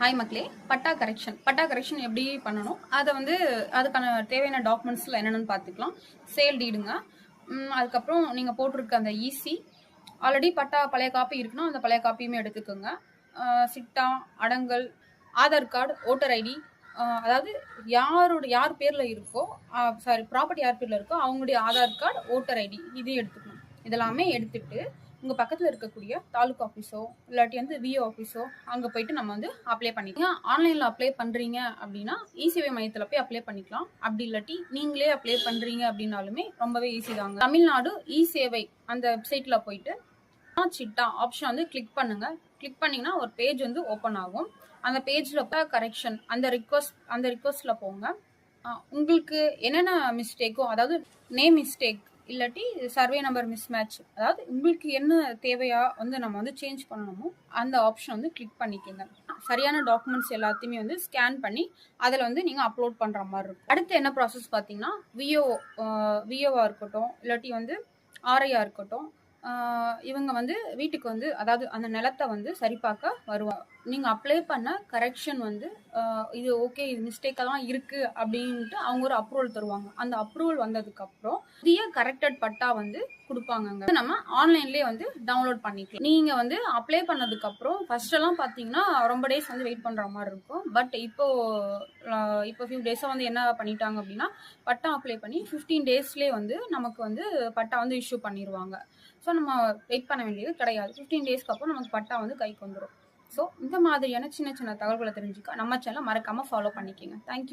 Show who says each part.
Speaker 1: Hi மக்களே, பட்டா correction எப்படி பண்ணணும், அதை வந்து அதுக்கான தேவையான டாக்குமெண்ட்ஸில் என்னென்னு பார்த்துக்கலாம். சேல் டீடுங்க, அதுக்கப்புறம் நீங்கள் போட்டிருக்க அந்த ஈசி, ஆல்ரெடி பட்டா பழைய காப்பி இருக்குன்னா அந்த பழைய காப்பியுமே எடுத்துக்கோங்க. சிட்டா, அடங்கல், ஆதார் கார்டு, ஓட்டர் ஐடி, அதாவது யார் பேரில் இருக்கோ, ப்ராப்பர்ட்டி யார் பேரில் இருக்கோ அவங்களுடைய ஆதார் கார்டு, ஓட்டர் ஐடி இதையும் எடுத்துக்கணும். இதெல்லாமே எடுத்துட்டு உங்கள் பக்கத்தில் இருக்கக்கூடிய தாலுக்கா ஆஃபீஸோ இல்லாட்டி வந்து விஓ ஆஃபீஸோ அங்கே போயிட்டு நம்ம வந்து அப்ளை பண்ணிக்கலாம். ஆன்லைனில் அப்ளை பண்ணுறீங்க அப்படின்னா இசேவை மையத்தில் போய் அப்ளை பண்ணிக்கலாம். அப்படி இல்லாட்டி நீங்களே அப்ளை பண்ணுறீங்க அப்படின்னாலுமே ரொம்பவே ஈஸி தாங்க. தமிழ்நாடு இசேவை அந்த வெப்சைட்டில் போயிட்டு சிட்டா ஆப்ஷன் வந்து கிளிக் பண்ணுங்க. கிளிக் பண்ணிங்கன்னா ஒரு பேஜ் வந்து ஓப்பன் ஆகும். அந்த பேஜில் கரெக்ஷன் அந்த ரிக்வஸ்ட்டில் போங்க. உங்களுக்கு என்னென்ன மிஸ்டேக்கோ, அதாவது நேம் மிஸ்டேக் இல்லாட்டி சர்வே நம்பர் மிஸ்மேட்ச், அதாவது உங்களுக்கு என்ன தேவையா வந்து நம்ம வந்து சேஞ்ச் பண்ணணுமோ அந்த ஆப்ஷன் வந்து கிளிக் பண்ணிக்கோங்க. சரியான டாக்குமெண்ட்ஸ் எல்லாத்தையுமே வந்து ஸ்கேன் பண்ணி அதில் வந்து நீங்கள் அப்லோட் பண்ணுற மாதிரி இருக்கும். அடுத்து என்ன ப்ராசஸ் பார்த்தீங்கன்னா, விஓவாக இருக்கட்டும் இல்லாட்டி வந்து ஆர்ஐயா இருக்கட்டும், இவங்க வந்து வீட்டுக்கு வந்து, அதாவது அந்த நிலத்தை வந்து சரி பார்க்க வருவாங்க. நீங்கள் அப்ளை பண்ண கரெக்ஷன் வந்து இது ஓகே, இது மிஸ்டேக்காக தான் இருக்குது அப்படின்ட்டு அவங்க ஒரு அப்ரூவல் தருவாங்க. அந்த அப்ரூவல் வந்ததுக்கப்புறம் புதிய கரெக்டட் பட்டா வந்து கொடுப்பாங்க. நம்ம ஆன்லைன்லேயே வந்து டவுன்லோட் பண்ணிக்கலாம். நீங்கள் வந்து அப்ளை பண்ணதுக்கப்புறம் ஃபர்ஸ்டெல்லாம் பார்த்தீங்கன்னா ரொம்ப டேஸ் வந்து வெயிட் பண்ணுற மாதிரி இருக்கும். பட் இப்போ ஃபியூ டேஸாக வந்து என்ன பண்ணிட்டாங்க அப்படின்னா, பட்டா அப்ளை பண்ணி 15 டேஸ்லேயே வந்து நமக்கு வந்து பட்டா வந்து இஷ்யூ பண்ணிடுவாங்க. ஸோ நம்ம வெயிட் பண்ண வேண்டியது கிடையாது. 15 டேஸ்க்கு அப்புறம் நமக்கு பட்டா வந்து கைக்கு வந்துடும். ஸோ இந்த மாதிரியான சின்ன சின்ன தகவல்களை தெரிஞ்சுக்க நம்ம சேனலை மறக்காமல் ஃபாலோ பண்ணிக்கோங்க. தேங்க்யூ.